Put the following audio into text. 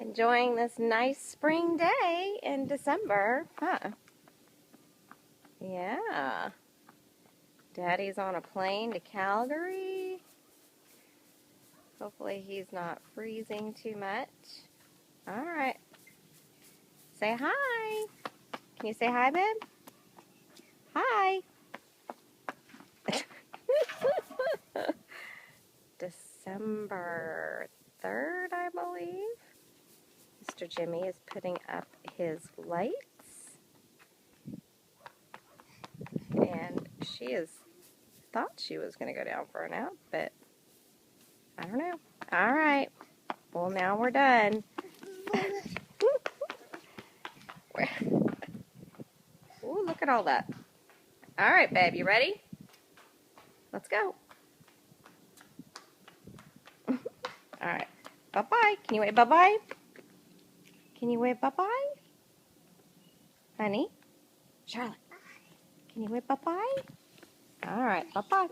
Enjoying this nice spring day in December, huh? Yeah. Daddy's on a plane to Calgary. Hopefully he's not freezing too much. All right. Say hi. Can you say hi, babe? Hi. December 3rd, I believe. Mr. Jimmy is putting up his lights. And she thought she was going to go down for a nap, but I don't know. All right. Well, now we're done. Ooh, look at all that. All right, babe, you ready? Let's go. All right. Bye-bye. Can you wave bye-bye? Can you wave bye-bye? Honey? Charlotte, can you wave bye-bye? All right, bye-bye.